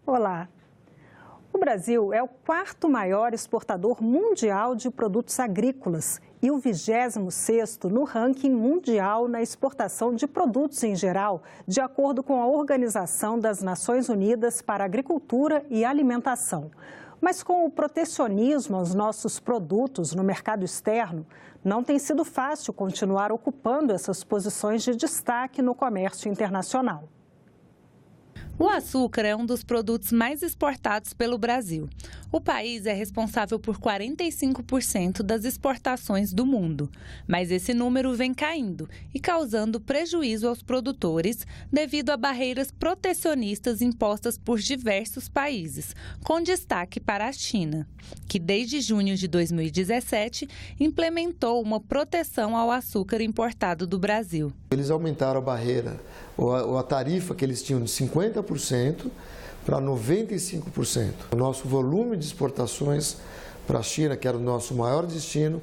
Olá. O Brasil é o quarto maior exportador mundial de produtos agrícolas e o 26º no ranking mundial na exportação de produtos em geral, de acordo com a Organização das Nações Unidas para a Agricultura e Alimentação. Mas com o protecionismo aos nossos produtos no mercado externo, não tem sido fácil continuar ocupando essas posições de destaque no comércio internacional. O açúcar é um dos produtos mais exportados pelo Brasil. O país é responsável por 45% das exportações do mundo. Mas esse número vem caindo e causando prejuízo aos produtores devido a barreiras protecionistas impostas por diversos países, com destaque para a China, que desde junho de 2017 implementou uma proteção ao açúcar importado do Brasil. Eles aumentaram a barreira, ou a tarifa que eles tinham de 50% para 95%. O nosso volume de exportações para a China, que era o nosso maior destino,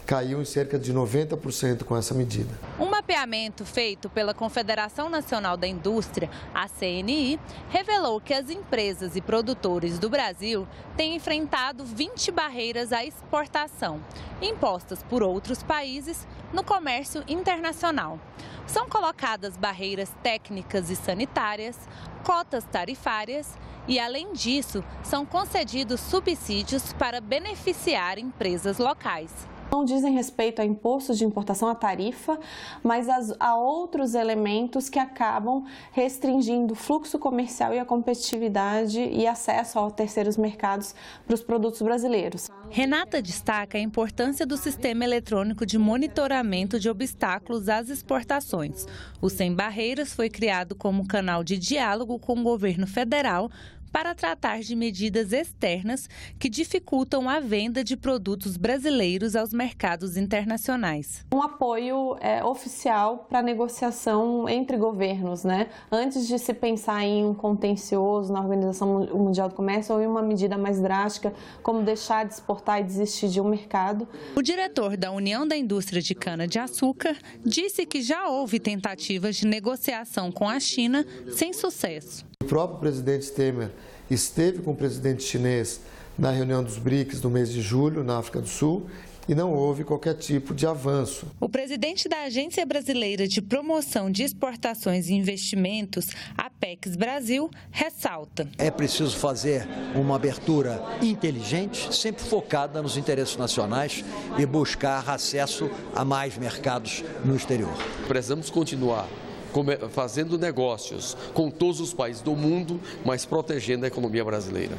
caiu em cerca de 90% com essa medida. Um mapeamento feito pela Confederação Nacional da Indústria, a CNI, revelou que as empresas e produtores do Brasil têm enfrentado 20 barreiras à exportação, impostas por outros países no comércio internacional. São colocadas barreiras técnicas e sanitárias, cotas tarifárias e, além disso, são concedidos subsídios para beneficiar empresas locais. Não dizem respeito a impostos de importação, a tarifa, mas a outros elementos que acabam restringindo o fluxo comercial e a competitividade e acesso a terceiros mercados para os produtos brasileiros. Renata destaca a importância do sistema eletrônico de monitoramento de obstáculos às exportações. O Sem Barreiras foi criado como canal de diálogo com o governo federal para tratar de medidas externas que dificultam a venda de produtos brasileiros aos mercados internacionais. Um apoio oficial para a negociação entre governos, né? Antes de se pensar em um contencioso na Organização Mundial do Comércio ou em uma medida mais drástica, como deixar de exportar e desistir de um mercado. O diretor da União da Indústria de Cana-de-Açúcar disse que já houve tentativas de negociação com a China sem sucesso. O próprio presidente Temer esteve com o presidente chinês na reunião dos BRICS no mês de julho, na África do Sul, e não houve qualquer tipo de avanço. O presidente da Agência Brasileira de Promoção de Exportações e Investimentos, Apex Brasil, ressalta. É preciso fazer uma abertura inteligente, sempre focada nos interesses nacionais e buscar acesso a mais mercados no exterior. Precisamos continuar fazendo negócios com todos os países do mundo, mas protegendo a economia brasileira.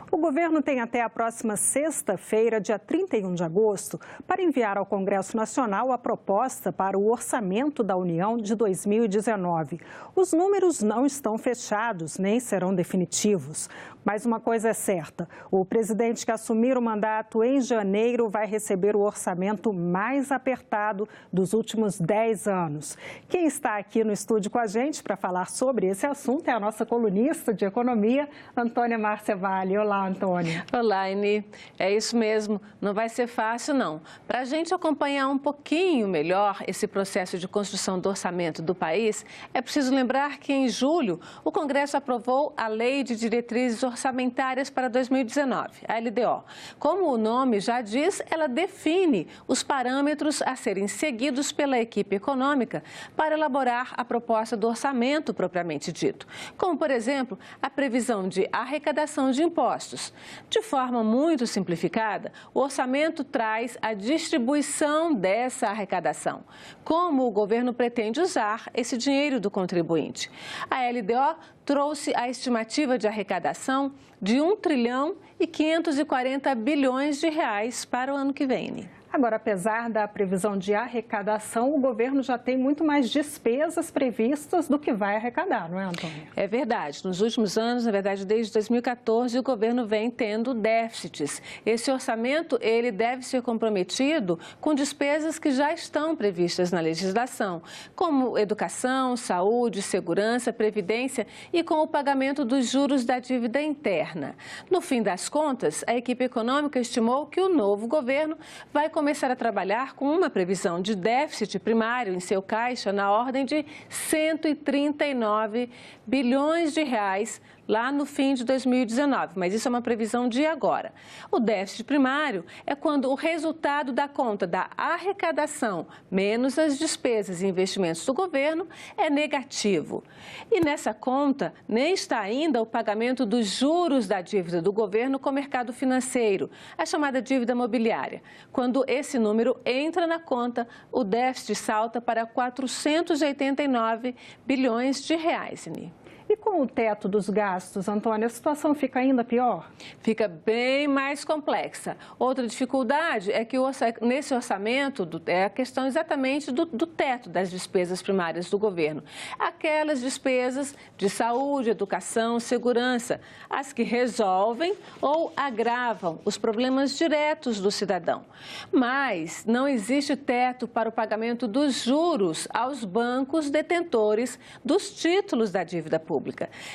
O governo tem até a próxima sexta-feira, dia 31 de agosto, para enviar ao Congresso Nacional a proposta para o orçamento da União de 2019. Os números não estão fechados, nem serão definitivos. Mas uma coisa é certa, o presidente que assumir o mandato em janeiro vai receber o orçamento mais apertado dos últimos 10 anos. Quem está aqui no estúdio com a gente para falar sobre esse assunto é a nossa colunista de economia, Antônia Márcia Vale. Olá, Antônia. Olá, Eni. É isso mesmo, não vai ser fácil não. Para a gente acompanhar um pouquinho melhor esse processo de construção do orçamento do país, é preciso lembrar que em julho o Congresso aprovou a Lei de Diretrizes Orçamentárias para 2019, a LDO. Como o nome já diz, ela define os parâmetros a serem seguidos pela equipe econômica para elaborar a proposta do orçamento propriamente dito, como, por exemplo, a previsão de arrecadação de impostos. De forma muito simplificada, o orçamento traz a distribuição dessa arrecadação, como o governo pretende usar esse dinheiro do contribuinte. A LDO trouxe a estimativa de arrecadação de 1 trilhão e 540 bilhões de reais para o ano que vem. Agora, apesar da previsão de arrecadação, o governo já tem muito mais despesas previstas do que vai arrecadar, não é, Antônio? É verdade. Nos últimos anos, na verdade, desde 2014, o governo vem tendo déficits. Esse orçamento, ele deve ser comprometido com despesas que já estão previstas na legislação, como educação, saúde, segurança, previdência e com o pagamento dos juros da dívida interna. No fim das contas, a equipe econômica estimou que o novo governo vai começar a trabalhar com uma previsão de déficit primário em seu caixa na ordem de 139 bilhões de reais lá no fim de 2019, mas isso é uma previsão de agora. O déficit primário é quando o resultado da conta da arrecadação menos as despesas e investimentos do governo é negativo. E nessa conta nem está ainda o pagamento dos juros da dívida do governo com o mercado financeiro, a chamada dívida mobiliária. Quando esse número entra na conta, o déficit salta para 489 bilhões de reais, Ini. E com o teto dos gastos, Antônia, a situação fica ainda pior? Fica bem mais complexa. Outra dificuldade é que nesse orçamento é a questão exatamente do teto das despesas primárias do governo. Aquelas despesas de saúde, educação, segurança, as que resolvem ou agravam os problemas diretos do cidadão. Mas não existe teto para o pagamento dos juros aos bancos detentores dos títulos da dívida pública.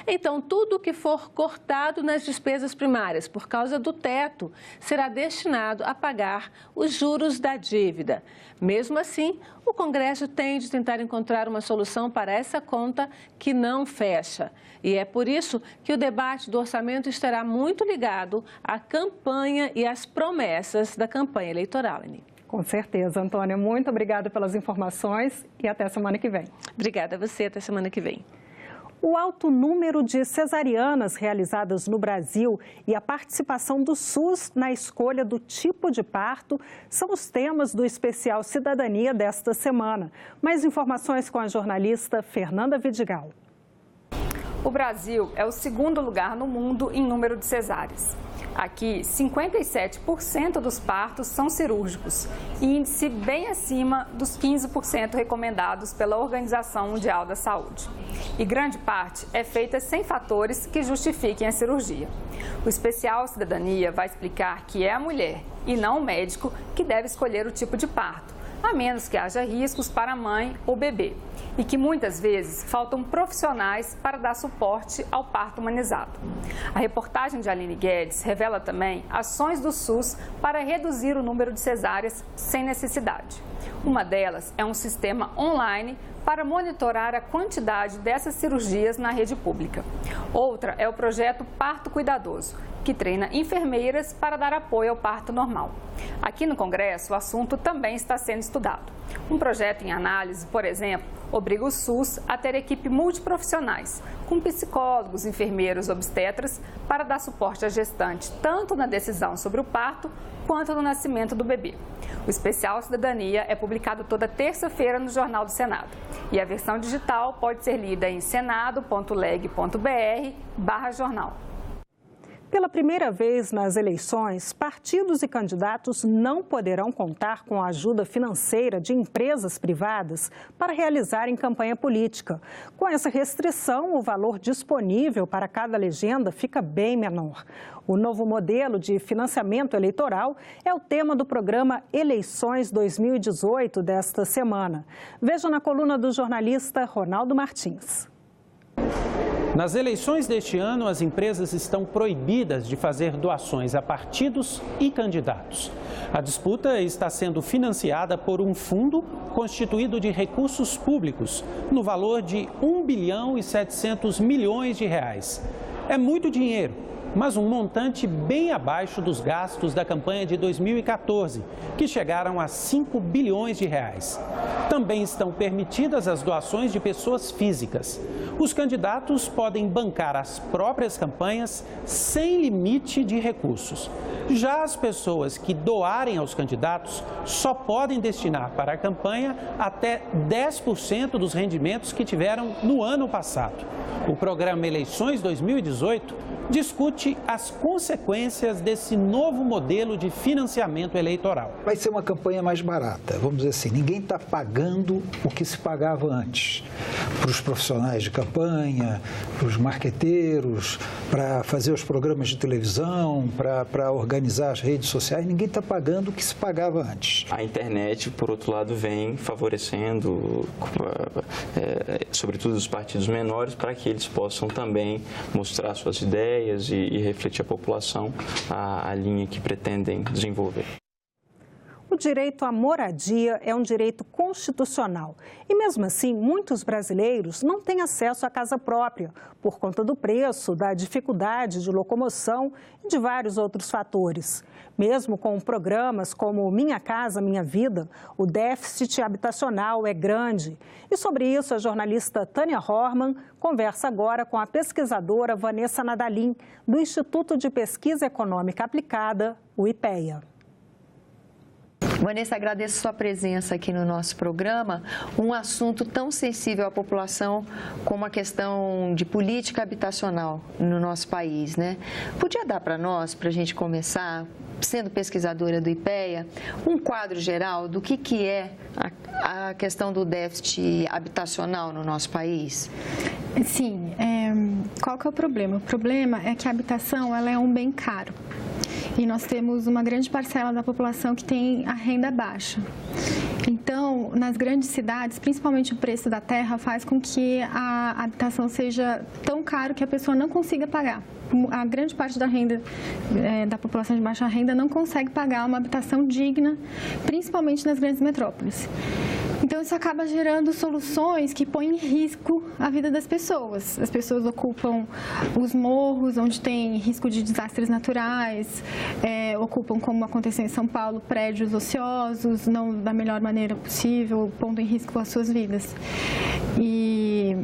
Então, tudo que for cortado nas despesas primárias por causa do teto será destinado a pagar os juros da dívida. Mesmo assim, o Congresso tem de tentar encontrar uma solução para essa conta que não fecha. E é por isso que o debate do orçamento estará muito ligado à campanha e às promessas da campanha eleitoral, Ani. Com certeza, Antônia. Muito obrigada pelas informações e até semana que vem. Obrigada a você. Até semana que vem. O alto número de cesarianas realizadas no Brasil e a participação do SUS na escolha do tipo de parto são os temas do especial Cidadania desta semana. Mais informações com a jornalista Fernanda Vidigal. O Brasil é o segundo lugar no mundo em número de cesáreas. Aqui, 57% dos partos são cirúrgicos, índice bem acima dos 15% recomendados pela Organização Mundial da Saúde. E grande parte é feita sem fatores que justifiquem a cirurgia. O especial Cidadania vai explicar que é a mulher e não o médico que deve escolher o tipo de parto, a menos que haja riscos para a mãe ou bebê, e que muitas vezes faltam profissionais para dar suporte ao parto humanizado. A reportagem de Aline Guedes revela também ações do SUS para reduzir o número de cesáreas sem necessidade. Uma delas é um sistema online para monitorar a quantidade dessas cirurgias na rede pública. Outra é o projeto Parto Cuidadoso, que treina enfermeiras para dar apoio ao parto normal. Aqui no Congresso, o assunto também está sendo estudado. Um projeto em análise, por exemplo, obriga o SUS a ter equipe multiprofissionais, com psicólogos, enfermeiros, obstetras, para dar suporte à gestante, tanto na decisão sobre o parto, quanto no nascimento do bebê. O especial Cidadania é publicado toda terça-feira no Jornal do Senado. E a versão digital pode ser lida em senado.leg.br/jornal. Pela primeira vez nas eleições, partidos e candidatos não poderão contar com a ajuda financeira de empresas privadas para realizarem campanha política. Com essa restrição, o valor disponível para cada legenda fica bem menor. O novo modelo de financiamento eleitoral é o tema do programa Eleições 2018 desta semana. Veja na coluna do jornalista Ronaldo Martins. Nas eleições deste ano, as empresas estão proibidas de fazer doações a partidos e candidatos. A disputa está sendo financiada por um fundo constituído de recursos públicos, no valor de 1 bilhão e 700 milhões de reais. É muito dinheiro, mas um montante bem abaixo dos gastos da campanha de 2014, que chegaram a 5 bilhões de reais. Também estão permitidas as doações de pessoas físicas. Os candidatos podem bancar as próprias campanhas sem limite de recursos. Já as pessoas que doarem aos candidatos só podem destinar para a campanha até 10% dos rendimentos que tiveram no ano passado. O programa Eleições 2018 discute as consequências desse novo modelo de financiamento eleitoral. Vai ser uma campanha mais barata, vamos dizer assim, ninguém está pagando o que se pagava antes. Para os profissionais de campanha, para os marqueteiros, para fazer os programas de televisão, para organizar as redes sociais, ninguém está pagando o que se pagava antes. A internet, por outro lado, vem favorecendo, sobretudo os partidos menores, para que eles possam também mostrar suas ideias e refletir à população a linha que pretendem desenvolver. O direito à moradia é um direito constitucional e, mesmo assim, muitos brasileiros não têm acesso à casa própria por conta do preço, da dificuldade de locomoção e de vários outros fatores. Mesmo com programas como Minha Casa Minha Vida, o déficit habitacional é grande. E sobre isso, a jornalista Tânia Horman conversa agora com a pesquisadora Vanessa Nadalim, do Instituto de Pesquisa Econômica Aplicada, o IPEA. Vanessa, agradeço sua presença aqui no nosso programa. Um assunto tão sensível à população como a questão de política habitacional no nosso país, né? Podia dar para nós, para a gente começar, sendo pesquisadora do IPEA, um quadro geral do que é a questão do déficit habitacional no nosso país? Sim. Qual que é o problema? O problema é que a habitação ela é um bem caro. E nós temos uma grande parcela da população que tem a renda baixa. Então, nas grandes cidades, principalmente o preço da terra faz com que a habitação seja tão caro que a pessoa não consiga pagar. A grande parte da renda da população de baixa renda não consegue pagar uma habitação digna, principalmente nas grandes metrópoles. Então, isso acaba gerando soluções que põem em risco a vida das pessoas. As pessoas ocupam os morros, onde tem risco de desastres naturais, ocupam, como aconteceu em São Paulo, prédios ociosos, não da melhor maneira possível, pondo em risco as suas vidas. E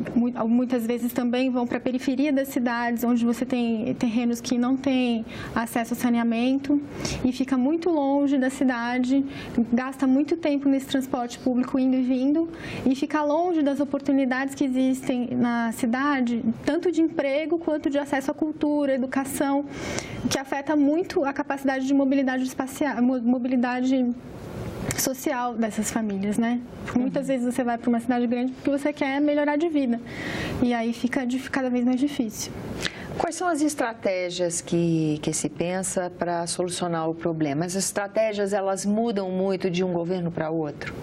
muitas vezes também vão para a periferia das cidades, onde você tem terrenos que não têm acesso ao saneamento e fica muito longe da cidade, gasta muito tempo nesse transporte público indo e vindo e fica longe das oportunidades que existem na cidade, tanto de emprego quanto de acesso à cultura, educação, que afeta muito a capacidade de mobilidade espacial, mobilidade social dessas famílias, né? Muitas vezes você vai para uma cidade grande porque você quer melhorar de vida e aí fica cada vez mais difícil. Quais são as estratégias que se pensa para solucionar o problema? As estratégias, elas mudam muito de um governo para outro?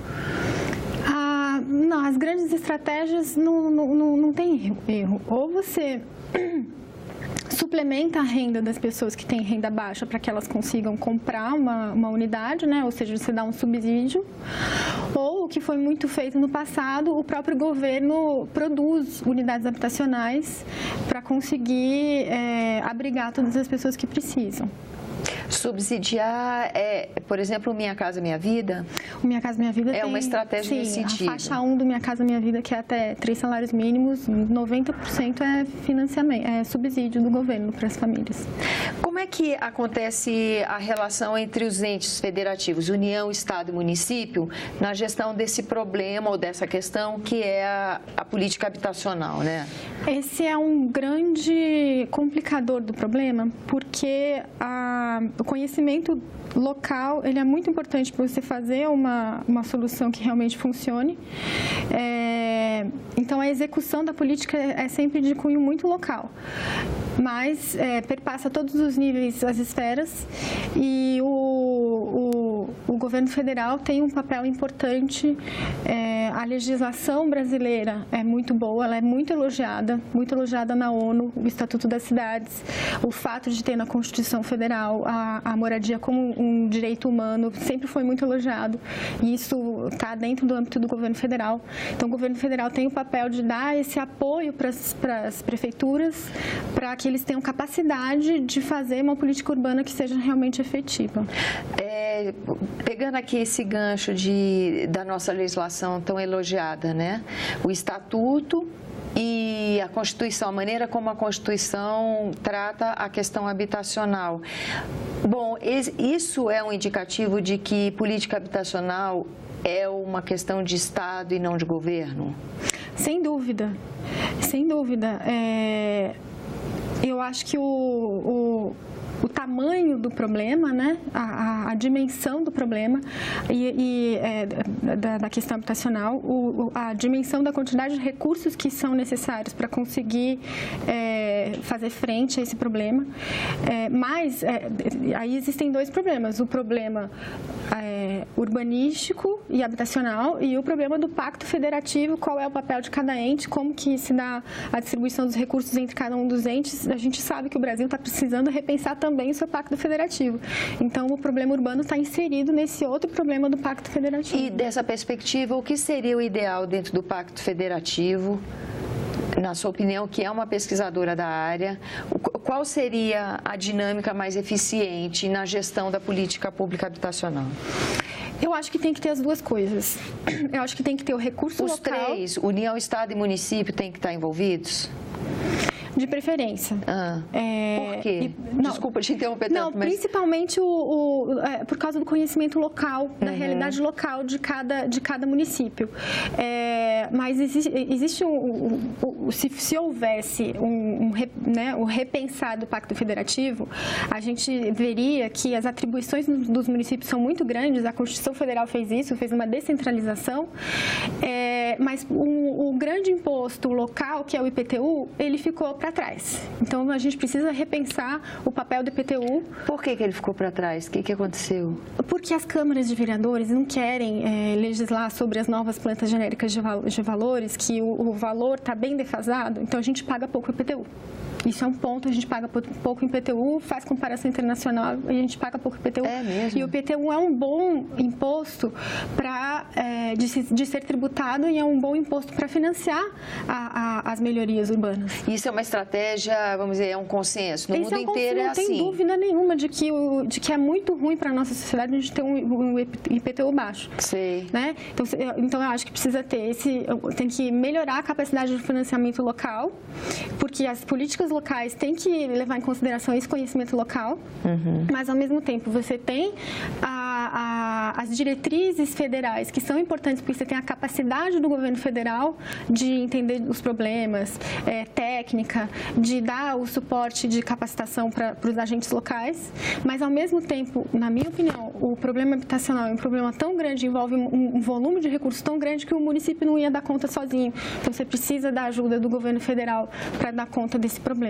Não, as grandes estratégias não tem erro. Ou você suplementa a renda das pessoas que têm renda baixa para que elas consigam comprar uma unidade, né? Ou seja, você dá um subsídio. Ou, o que foi muito feito no passado, o próprio governo produz unidades habitacionais para conseguir abrigar todas as pessoas que precisam. Subsidiar, por exemplo, o Minha Casa Minha Vida? O Minha Casa Minha Vida é uma estratégia nesse sentido. A faixa 1 do Minha Casa Minha Vida, que é até 3 salários mínimos, 90% é financiamento, é subsídio do governo para as famílias. Como é que acontece a relação entre os entes federativos, União, Estado e Município, na gestão desse problema ou dessa questão que é a política habitacional, né? Esse é um grande complicador do problema, porque o conhecimento local ele é muito importante para você fazer uma solução que realmente funcione. Então, a execução da política é sempre de cunho muito local, mas perpassa todos os níveis, as esferas, e o governo federal tem um papel importante. A legislação brasileira é muito boa, ela é muito elogiada na ONU, o Estatuto das Cidades, o fato de ter na Constituição Federal a moradia como um direito humano sempre foi muito elogiado, e isso está dentro do âmbito do governo federal. Então, o governo federal tem o papel de dar esse apoio para as prefeituras, para que eles tenham capacidade de fazer uma política urbana que seja realmente efetiva. Pegando aqui esse gancho da nossa legislação tão elogiada, né? O Estatuto e a Constituição, a maneira como a Constituição trata a questão habitacional. Bom, isso é um indicativo de que política habitacional é uma questão de Estado e não de governo? Sem dúvida, sem dúvida. Eu acho que o tamanho do problema, né? A dimensão do problema da questão habitacional, a dimensão da quantidade de recursos que são necessários para conseguir fazer frente a esse problema. Mas aí existem dois problemas: o problema urbanístico e habitacional e o problema do pacto federativo, qual é o papel de cada ente, como que se dá a distribuição dos recursos entre cada um dos entes. A gente sabe que o Brasil está precisando repensar também o seu pacto federativo. Então, o problema urbano está inserido nesse outro problema do pacto federativo. E dessa perspectiva, o que seria o ideal dentro do pacto federativo? Na sua opinião, que é uma pesquisadora da área, qual seria a dinâmica mais eficiente na gestão da política pública habitacional? Eu acho que tem que ter as duas coisas. Eu acho que tem que ter o recurso local... Os três, União, Estado e município, têm que estar envolvidos? De preferência. Por quê? Desculpa te interromper tanto, não, principalmente por causa do conhecimento local, da realidade local de cada município. Mas existe se houvesse o repensar do Pacto Federativo, a gente veria que as atribuições dos municípios são muito grandes, a Constituição Federal fez isso, fez uma descentralização, mas o grande imposto local, que é o IPTU, ele ficou para trás. Então, a gente precisa repensar o papel do IPTU. Por que ele ficou para trás? O que aconteceu? Porque as câmaras de vereadores não querem legislar sobre as novas plantas genéricas de valores, que o valor está bem defasado, então a gente paga pouco IPTU. Isso é um ponto, a gente paga pouco IPTU, faz comparação internacional, a gente paga pouco IPTU. É mesmo? E o IPTU é um bom imposto de ser tributado e é um bom imposto para financiar as melhorias urbanas. Isso é uma estratégia, vamos dizer, é um consenso. No mundo inteiro é assim. Não tem dúvida nenhuma de que é muito ruim para a nossa sociedade a gente ter um IPTU baixo. Sei. Né? Então, eu acho que precisa ter tem que melhorar a capacidade de financiamento local, porque as políticas locais têm que levar em consideração esse conhecimento local, mas ao mesmo tempo você tem as diretrizes federais que são importantes porque você tem a capacidade do governo federal de entender os problemas, técnica, de dar o suporte de capacitação para os agentes locais, mas ao mesmo tempo, na minha opinião, o problema habitacional é um problema tão grande, envolve um volume de recursos tão grande que o município não ia dar conta sozinho. Então você precisa da ajuda do governo federal para dar conta desse problema.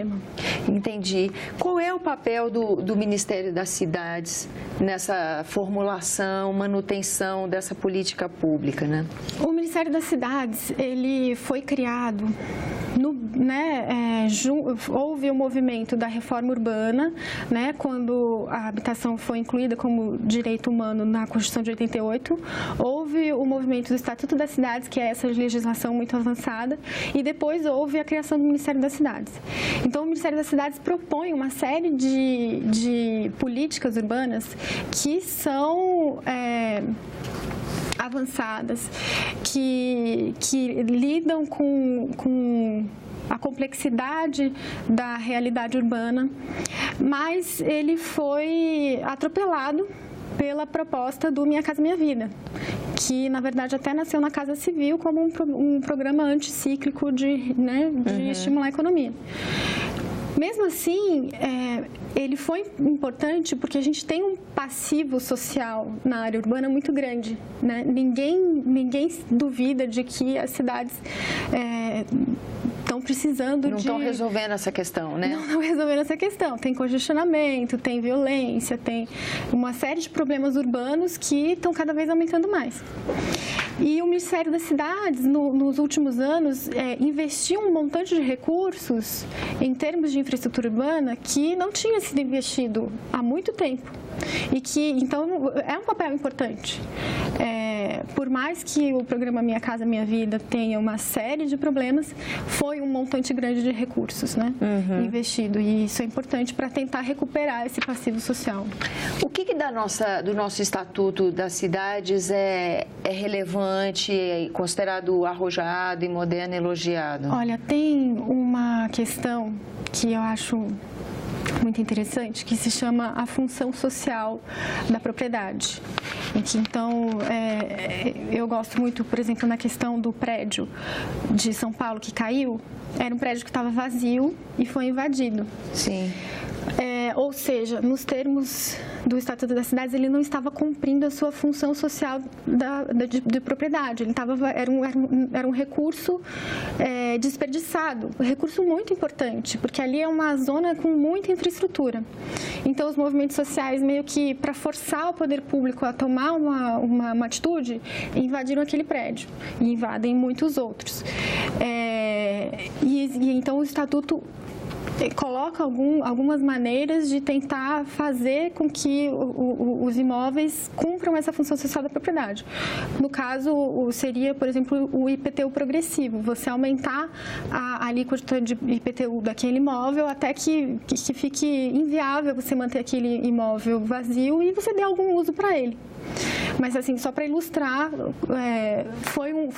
Entendi. Qual é o papel do Ministério das Cidades nessa formulação, manutenção dessa política pública, né? O Ministério das Cidades, ele foi criado, houve o movimento da reforma urbana, né, quando a habitação foi incluída como direito humano na Constituição de 88, houve o movimento do Estatuto das Cidades, que é essa legislação muito avançada, e depois houve a criação do Ministério das Cidades. Então, o Ministério das Cidades propõe uma série de políticas urbanas que são avançadas, que lidam com a complexidade da realidade urbana, mas ele foi atropelado pela proposta do Minha Casa Minha Vida, que, na verdade, até nasceu na Casa Civil como um programa anticíclico de estimular a economia. Mesmo assim, ele foi importante porque a gente tem um passivo social na área urbana muito grande, né? Ninguém duvida de que as cidades estão precisando Não estão resolvendo essa questão, né? Não estão resolvendo essa questão. Tem congestionamento, tem violência, tem uma série de problemas urbanos que estão cada vez aumentando mais. E o Ministério das Cidades, nos últimos anos, investiu um montante de recursos em termos de infraestrutura urbana que não tinha sido investido há muito tempo. E que, então, é um papel importante. Por mais que o programa Minha Casa Minha Vida tenha uma série de problemas, foi um montante grande de recursos, né, investido. E isso é importante para tentar recuperar esse passivo social. O que do nosso Estatuto das Cidades é relevante, é considerado arrojado e moderno, elogiado? Olha, tem uma questão que eu acho muito interessante, que se chama a função social da propriedade. Então, eu gosto muito, por exemplo, na questão do prédio de São Paulo que caiu, era um prédio que estava vazio e foi invadido. Sim. Ou seja, nos termos do Estatuto das Cidades, ele não estava cumprindo a sua função social de propriedade. Ele era um recurso desperdiçado, um recurso muito importante, porque ali é uma zona com muita infraestrutura. Então, os movimentos sociais, meio que para forçar o poder público a tomar uma atitude, invadiram aquele prédio e invadem muitos outros. Então, o Estatuto coloca algumas maneiras de tentar fazer com que os imóveis cumpram essa função social da propriedade. No caso, seria, por exemplo, o IPTU progressivo, você aumentar a alíquota de IPTU daquele imóvel até que fique inviável você manter aquele imóvel vazio e você dê algum uso para ele. Mas, assim, só para ilustrar,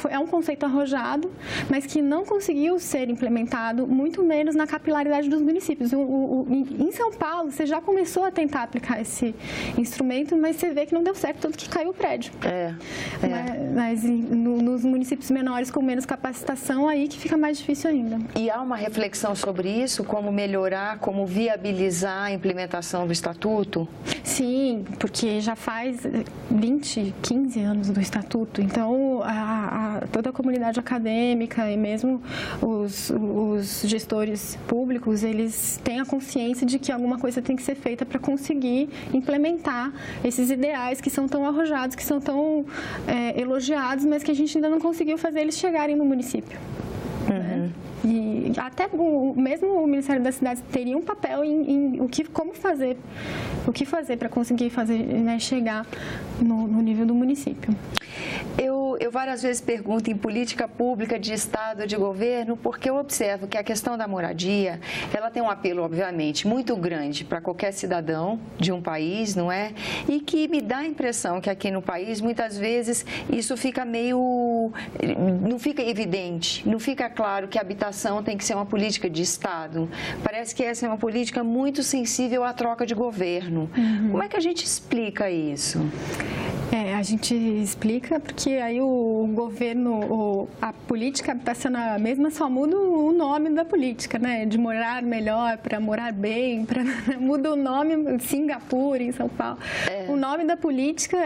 é um conceito arrojado, mas que não conseguiu ser implementado, muito menos na capilaridade dos municípios. Em São Paulo, você já começou a tentar aplicar esse instrumento, mas você vê que não deu certo, tanto que caiu o prédio. Mas nos municípios menores, com menos capacitação, aí que fica mais difícil ainda. E há uma reflexão sobre isso? Como melhorar, como viabilizar a implementação do Estatuto? Sim, porque já faz 15 anos do Estatuto, então toda a comunidade acadêmica e mesmo os gestores públicos, eles têm a consciência de que alguma coisa tem que ser feita para conseguir implementar esses ideais que são tão arrojados, que são tão elogiados, mas que a gente ainda não conseguiu fazer eles chegarem no município. Né? E até mesmo o Ministério das Cidades teria um papel em o que fazer para conseguir chegar no nível do município. Eu várias vezes pergunto em política pública de Estado, de governo, porque eu observo que a questão da moradia, ela tem um apelo, obviamente, muito grande para qualquer cidadão de um país, não é? E que me dá a impressão que aqui no país, muitas vezes, isso fica não fica evidente, não fica claro que a habitação tem que ser uma política de Estado. Parece que essa é uma política muito sensível à troca de governo. Como é que a gente explica isso? A gente explica porque aí o governo, a política habitacional mesma só muda o nome da política, né? De morar melhor para morar bem, muda o nome Singapura, em São Paulo. O nome da política,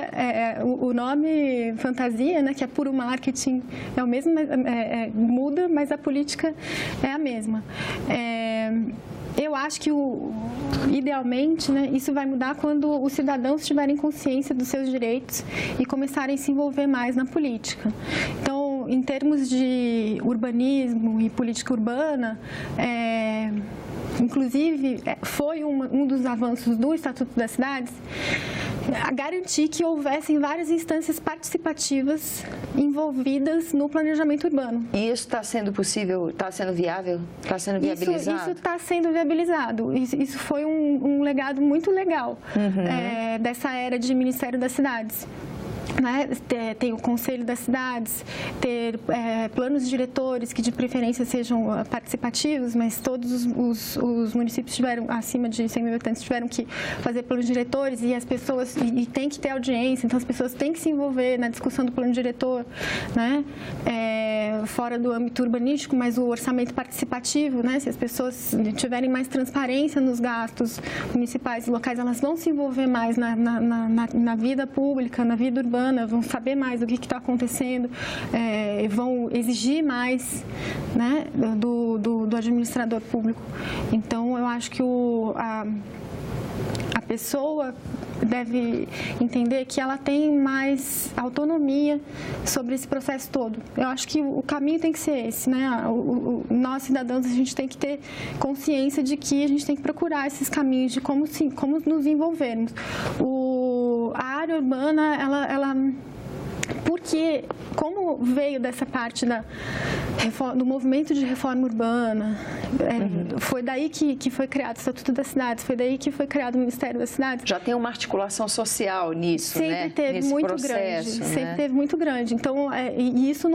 o nome fantasia, né? Que é puro marketing, é o mesmo, muda, mas a política é a mesma. Eu acho que, idealmente, né, isso vai mudar quando os cidadãos tiverem consciência dos seus direitos e começarem a se envolver mais na política. Então, em termos de urbanismo e política urbana, inclusive, foi um dos avanços do Estatuto das Cidades, a garantir que houvessem várias instâncias participativas envolvidas no planejamento urbano. E isso está sendo possível, está sendo viável, está sendo viabilizado? Isso está sendo viabilizado. Isso foi um legado muito legal dessa era de Ministério das Cidades. Né? Tem o Conselho das Cidades, ter planos diretores que de preferência sejam participativos, mas todos os municípios tiveram, acima de 100 mil habitantes, tiveram que fazer planos diretores e as pessoas, e tem que ter audiência, então as pessoas têm que se envolver na discussão do plano diretor, né? Fora do âmbito urbanístico, mas o orçamento participativo, né? Se as pessoas tiverem mais transparência nos gastos municipais e locais, elas vão se envolver mais na vida pública, na vida urbana, vão saber mais do que está acontecendo, vão exigir mais, né, do administrador público. Então, eu acho que a pessoa deve entender que ela tem mais autonomia sobre esse processo todo. Eu acho que o caminho tem que ser esse, né? Nós, cidadãos, a gente tem que ter consciência de que a gente tem que procurar esses caminhos de como nos envolvermos. A área urbana, ela porque, como veio dessa parte do movimento de reforma urbana, foi daí que foi criado o Estatuto das Cidades, foi daí que foi criado o Ministério das Cidades. Já tem uma articulação social nisso, sempre, né? Teve nesse muito processo, grande, sempre teve muito grande. Então, isso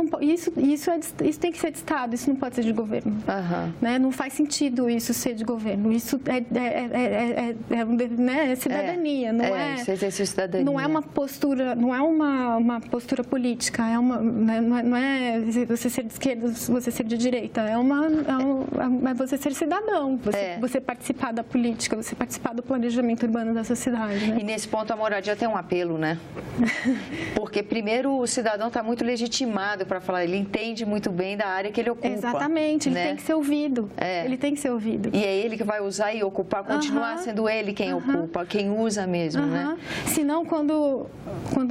tem que ser de Estado, isso não pode ser de governo. Né? Não faz sentido isso ser de governo. Isso é cidadania, não é? Cidadania. Não é uma postura, não é uma postura política, não é você ser de esquerda, você ser de direita, é você ser cidadão, você participar da política, você participar do planejamento urbano da sua cidade. Né? E nesse ponto a moradia tem um apelo, né? Porque primeiro o cidadão está muito legitimado para falar, ele entende muito bem da área que ele ocupa. Exatamente, ele tem que ser ouvido. Ele tem que ser ouvido. E é ele que vai usar e ocupar, continuar sendo ele quem ocupa, quem usa mesmo, né? Senão, quando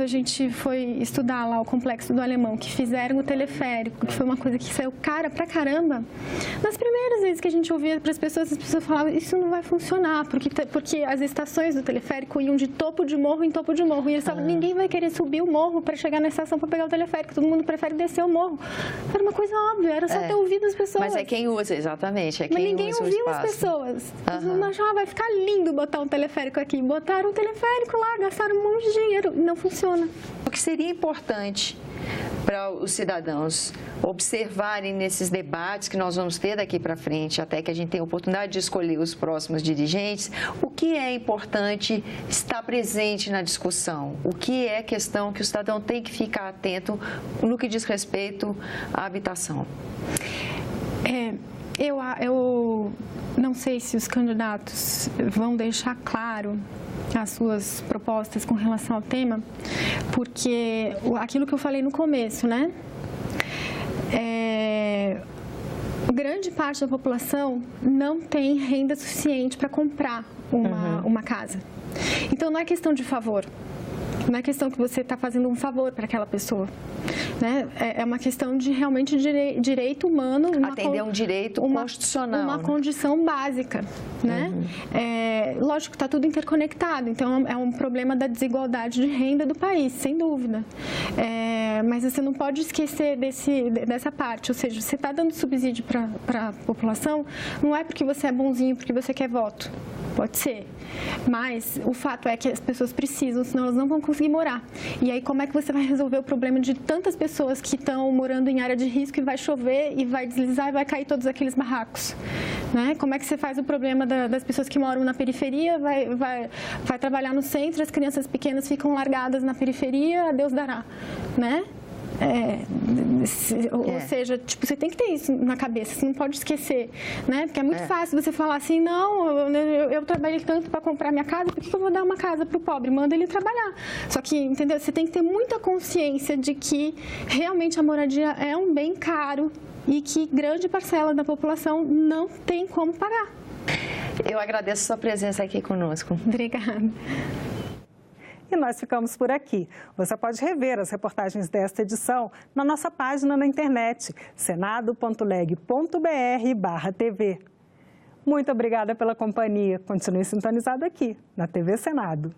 a gente foi estudar lá lá, o Complexo do Alemão, que fizeram o teleférico, que foi uma coisa que saiu cara pra caramba, nas primeiras vezes que a gente ouvia para as pessoas falavam, isso não vai funcionar, porque as estações do teleférico iam de topo de morro em topo de morro, e eles falavam, ninguém vai querer subir o morro para chegar na estação para pegar o teleférico, todo mundo prefere descer o morro. Era uma coisa óbvia, era só ter ouvido as pessoas. Mas é quem usa, exatamente, é quem Mas ninguém usa o ouviu espaço. as pessoas. Não achavam, vai ficar lindo botar um teleférico aqui. Botaram um teleférico lá, gastaram um monte de dinheiro, não funciona. O que seria importante para os cidadãos observarem nesses debates que nós vamos ter daqui para frente, até que a gente tenha a oportunidade de escolher os próximos dirigentes, o que é importante estar presente na discussão? O que é questão que o cidadão tem que ficar atento no que diz respeito à habitação? Eu não sei se os candidatos vão deixar claro as suas propostas com relação ao tema, porque aquilo que eu falei no começo, né? Grande parte da população não tem renda suficiente para comprar uma casa. Então, não é questão de favor. Não é questão que você está fazendo um favor para aquela pessoa. Né? É uma questão de realmente direito humano. Atender a um direito constitucional. Uma condição básica. Né? Lógico que está tudo interconectado, então é um problema da desigualdade de renda do país, sem dúvida. Mas você não pode esquecer dessa parte, ou seja, você está dando subsídio para a população, não é porque você é bonzinho, porque você quer voto. Pode ser, mas o fato é que as pessoas precisam, senão elas não vão conseguir morar. E aí como é que você vai resolver o problema de tantas pessoas que estão morando em área de risco e vai chover e vai deslizar e vai cair todos aqueles barracos? Né? Como é que você faz o problema das pessoas que moram na periferia, vai trabalhar no centro, as crianças pequenas ficam largadas na periferia, a Deus dará, né? Ou seja, tipo, você tem que ter isso na cabeça, você não pode esquecer, né? Porque é muito fácil você falar assim, não, eu trabalhei tanto para comprar minha casa, por que eu vou dar uma casa para o pobre? Manda ele trabalhar. Só que, entendeu? Você tem que ter muita consciência de que realmente a moradia é um bem caro e que grande parcela da população não tem como pagar. Eu agradeço a sua presença aqui conosco. Obrigada. E nós ficamos por aqui. Você pode rever as reportagens desta edição na nossa página na internet, senado.leg.br/TV. Muito obrigada pela companhia. Continue sintonizado aqui, na TV Senado.